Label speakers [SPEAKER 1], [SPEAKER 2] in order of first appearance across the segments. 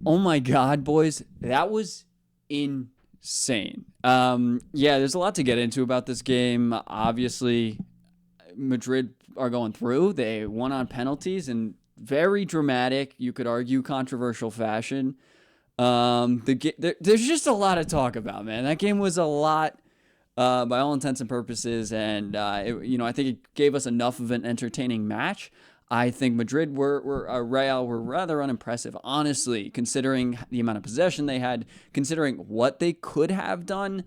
[SPEAKER 1] Oh my God, boys, that was insane. Yeah, there's a lot to get into about this game. Obviously, Madrid are going through. They won on penalties in very dramatic, you could argue, controversial fashion. There's just a lot to talk about, man. That game was a lot, by all intents and purposes, and I think it gave us enough of an entertaining match. I think Madrid were Real were rather unimpressive, honestly, considering the amount of possession they had, considering what they could have done.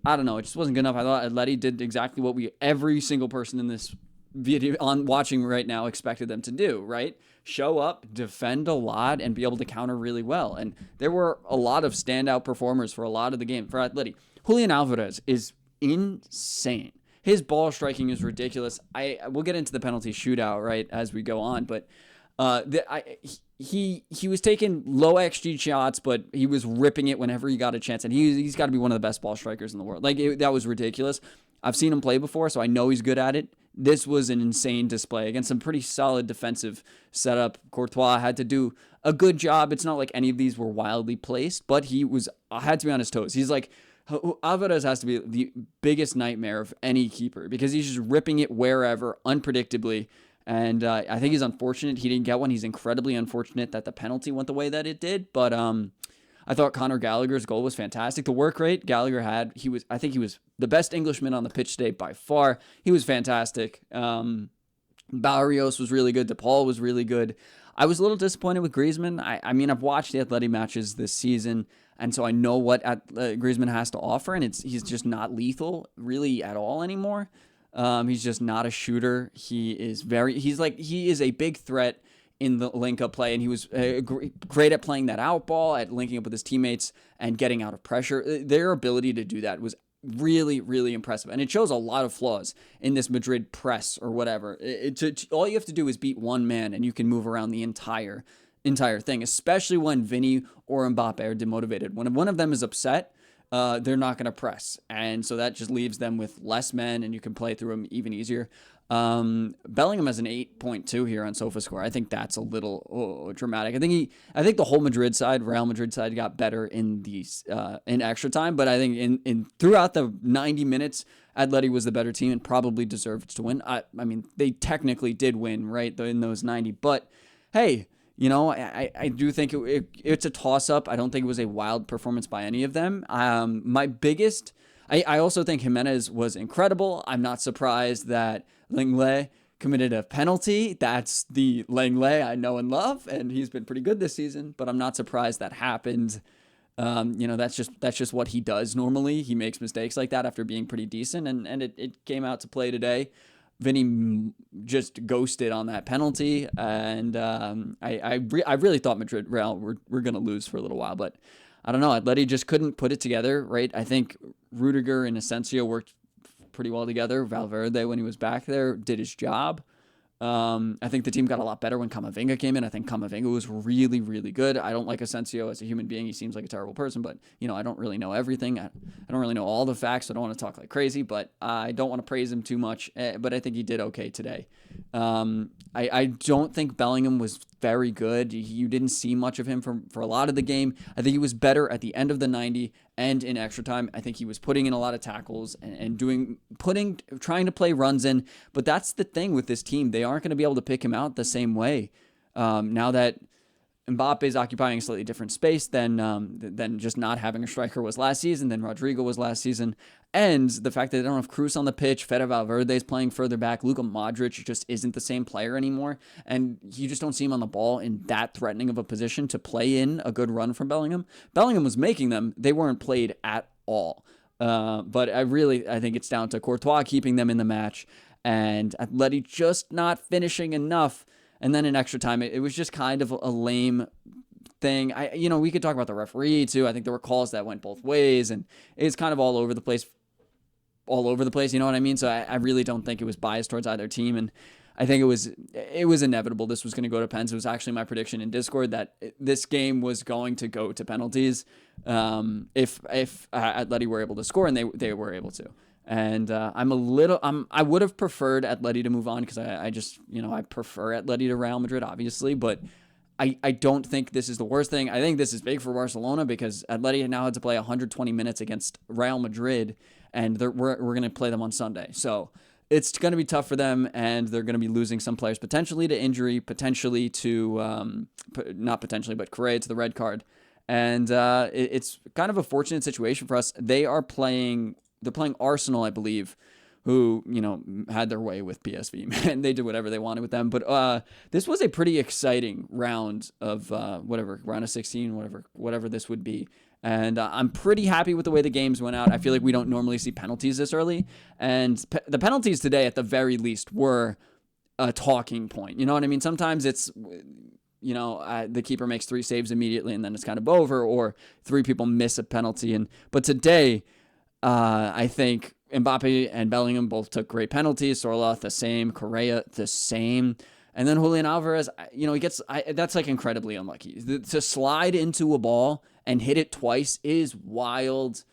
[SPEAKER 1] I don't know. It just wasn't good enough. I thought Atleti did exactly what every single person in this video on watching right now expected them to do, right? Show up, defend a lot, and be able to counter really well. And there were a lot of standout performers for a lot of the game for Atleti. Julian Alvarez is insane. His ball striking is ridiculous. We'll get into the penalty shootout right as we go on, but he was taking low XG shots, but he was ripping it whenever he got a chance, and he's got to be one of the best ball strikers in the world. That was ridiculous. I've seen him play before, so I know he's good at it. This was an insane display against some pretty solid defensive setup. Courtois had to do a good job. It's not like any of these were wildly placed, but had to be on his toes. He's like, Alvarez has to be the biggest nightmare of any keeper because he's just ripping it wherever, unpredictably. And I think he's unfortunate he didn't get one. He's incredibly unfortunate that the penalty went the way that it did. But I thought Conor Gallagher's goal was fantastic. The work rate Gallagher had, I think he was the best Englishman on the pitch today by far. He was fantastic. Barrios was really good. DePaul was really good. I was a little disappointed with Griezmann. I mean, I've watched the Atleti matches this season, and so I know what Griezmann has to offer, and he's just not lethal really at all anymore. He's just not a shooter. He is a big threat in the link-up play, and he was great at playing that out ball, at linking up with his teammates and getting out of pressure. Their ability to do that was really, really impressive, and it shows a lot of flaws in this Madrid press or whatever. All you have to do is beat one man, and you can move around the entire thing, especially when Vinny or Mbappe are demotivated. When one of them is upset, they're not going to press, and so that just leaves them with less men, and you can play through them even easier. Bellingham has an 8.2 here on SofaScore. I think that's a little dramatic. I think the whole Real Madrid side got better in extra time, but I think in throughout the 90 minutes, Atleti was the better team and probably deserved to win. I mean, they technically did win, right, in those 90, but hey, I do think it's a toss-up. I don't think it was a wild performance by any of them. I also think Jimenez was incredible. I'm not surprised that Lenglet committed a penalty. That's the Lenglet I know and love, and he's been pretty good this season, but I'm not surprised that happened. That's just what he does normally. He makes mistakes like that after being pretty decent, and it came out to play today. Vinny just ghosted on that penalty, and I really thought Madrid Real were going to lose for a little while, but I don't know. Atleti just couldn't put it together, right? I think Rudiger and Asensio worked pretty well together. Valverde, when he was back there, did his job. I think the team got a lot better when Camavinga came in. I think Camavinga was really, really good. I don't like Asensio as a human being. He seems like a terrible person, but, I don't really know everything. I don't really know all the facts, so I don't want to talk like crazy, but I don't want to praise him too much, but I think he did okay today. I don't think Bellingham was very good. You didn't see much of him for a lot of the game. I think he was better at the end of the 90 and in extra time. I think he was putting in a lot of tackles and trying to play runs in. But that's the thing with this team. They aren't going to be able to pick him out the same way. Now that Mbappe is occupying a slightly different space than just not having a striker was last season, than Rodrigo was last season. And the fact that they don't have Cruz on the pitch, Fede Valverde is playing further back, Luka Modric just isn't the same player anymore, and you just don't see him on the ball in that threatening of a position to play in a good run from Bellingham. Bellingham was making them. They weren't played at all. But I think it's down to Courtois keeping them in the match, and Atleti just not finishing enough. And then in extra time, it was just kind of a lame thing. We could talk about the referee too. I think there were calls that went both ways, and it's kind of all over the place. You know what I mean? So I really don't think it was biased towards either team, and I think it was inevitable. This was going to go to pens. It was actually my prediction in Discord that this game was going to go to penalties if Atleti were able to score, and they were able to. And I would have preferred Atleti to move on because I just, I prefer Atleti to Real Madrid, obviously, but I don't think this is the worst thing. I think this is big for Barcelona because Atleti now had to play 120 minutes against Real Madrid, and we're going to play them on Sunday. So it's going to be tough for them, and they're going to be losing some players potentially to injury, potentially to, not potentially, but Correa to the red card. And it's kind of a fortunate situation for us. They're playing Arsenal, I believe, who, had their way with PSV, man. They did whatever they wanted with them. But this was a pretty exciting round of round of 16, whatever this would be. And I'm pretty happy with the way the games went out. I feel like we don't normally see penalties this early. And the penalties today, at the very least, were a talking point. You know what I mean? Sometimes it's, the keeper makes 3 saves immediately and then it's kind of over, or 3 people miss a penalty. But today, I think Mbappe and Bellingham both took great penalties. Sorloth the same, Correa the same. And then Julian Alvarez, he gets, that's like incredibly unlucky. To slide into a ball and hit it twice is wild.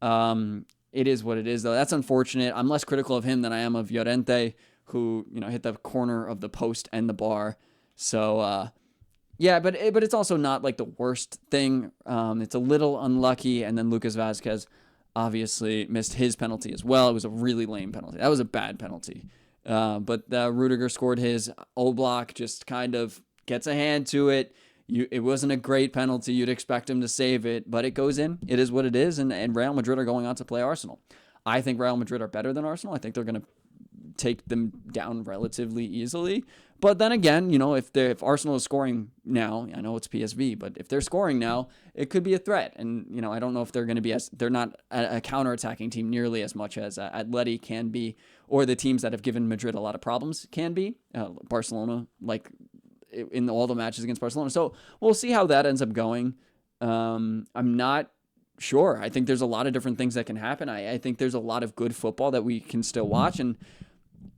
[SPEAKER 1] It is what it is, though. That's unfortunate. I'm less critical of him than I am of Llorente, who, hit the corner of the post and the bar. So, yeah, but it's also not like the worst thing. It's a little unlucky. And then Lucas Vazquez obviously missed his penalty as well. It was a really lame penalty. That was a bad penalty. But Rudiger scored his. Oblak just kind of gets a hand to it. It wasn't a great penalty. You'd expect him to save it, but it goes in. It is what it is, and Real Madrid are going on to play Arsenal. I think Real Madrid are better than Arsenal. I think they're going to take them down relatively easily. But then again, if Arsenal is scoring now, I know it's PSV, but if they're scoring now, it could be a threat. And, I don't know if they're going to be they're not a counterattacking team nearly as much as Atleti can be, or the teams that have given Madrid a lot of problems can be. Barcelona, like in all the matches against Barcelona. So we'll see how that ends up going. I'm not sure. I think there's a lot of different things that can happen. I think there's a lot of good football that we can still watch. And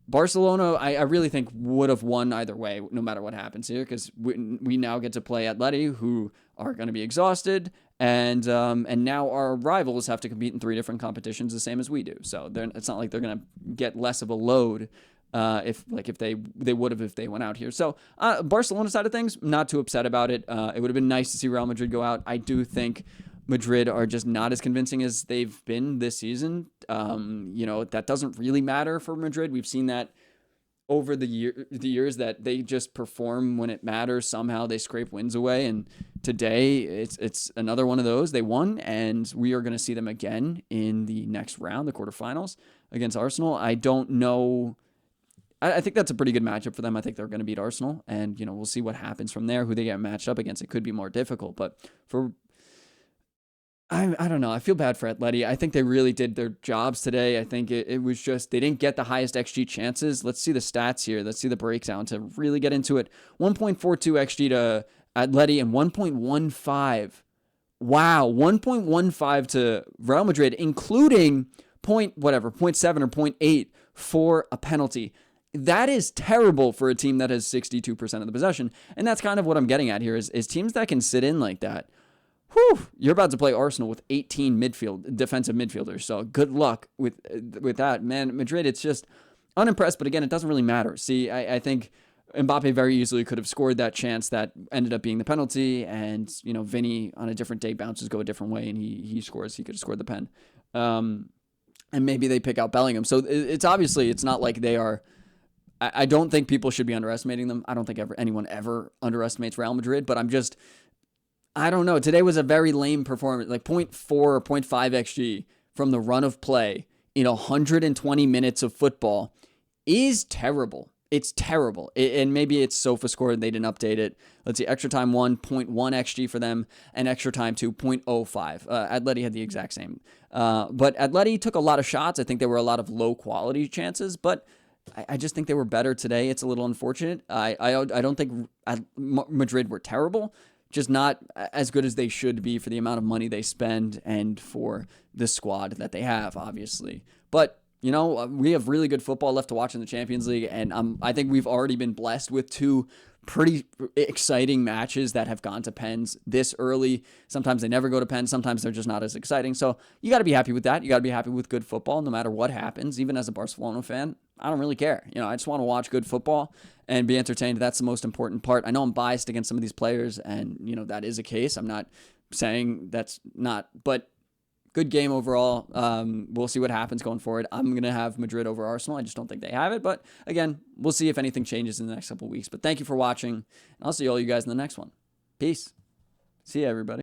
[SPEAKER 1] Barcelona, I really think would have won either way, no matter what happens here, because we now get to play Atleti, who are going to be exhausted, and now our rivals have to compete in 3 different competitions, the same as we do. So it's not like they're going to get less of a load if they would have if they went out here. So Barcelona side of things, not too upset about it. It would have been nice to see Real Madrid go out. I do think Madrid are just not as convincing as they've been this season. That doesn't really matter for Madrid. We've seen that over the years that they just perform when it matters. Somehow they scrape wins away. And today it's another one of those. They won, and we are going to see them again in the next round, the quarterfinals against Arsenal. I don't know. I think that's a pretty good matchup for them. I think they're going to beat Arsenal, and we'll see what happens from there. Who they get matched up against, it could be more difficult. But I don't know. I feel bad for Atleti. I think they really did their jobs today. I think it was just they didn't get the highest XG chances. Let's see the stats here. Let's see the breakdown to really get into it. 1.42 XG to Atleti and 1.15. Wow, 1.15 to Real Madrid, including 0.7 or 0.8 for a penalty. That is terrible for a team that has 62% of the possession. And that's kind of what I'm getting at here is teams that can sit in like that. Whew, you're about to play Arsenal with 18 defensive midfielders. So good luck with that, man. Madrid, it's just unimpressed. But again, it doesn't really matter. See, I think Mbappe very easily could have scored that chance that ended up being the penalty. And, Vinny on a different day bounces go a different way and he scores. He could have scored the pen. And maybe they pick out Bellingham. So it's not like they are. I don't think people should be underestimating them. I don't think anyone ever underestimates Real Madrid, but I don't know. Today was a very lame performance, like 0.4 or 0.5 XG from the run of play in 120 minutes of football is terrible. It's terrible. And maybe it's SofaScore and they didn't update it. Let's see, extra time 1.1 XG for them and extra time 2.05. Atleti had the exact same. But Atleti took a lot of shots. I think there were a lot of low quality chances, but I just think they were better today. It's a little unfortunate. I don't think Madrid were terrible, just not as good as they should be for the amount of money they spend and for the squad that they have, obviously. But we have really good football left to watch in the Champions League, and I think we've already been blessed with two pretty exciting matches that have gone to pens this early. Sometimes they never go to pens. Sometimes they're just not as exciting. So you got to be happy with that. You got to be happy with good football no matter what happens. Even as a Barcelona fan, I don't really care. I just want to watch good football and be entertained. That's the most important part. I know I'm biased against some of these players, and, that is a case. I'm not saying that's not, but good game overall. We'll see what happens going forward. I'm going to have Madrid over Arsenal. I just don't think they have it. But again, we'll see if anything changes in the next couple of weeks. But thank you for watching. And I'll see all you guys in the next one. Peace. See you, everybody.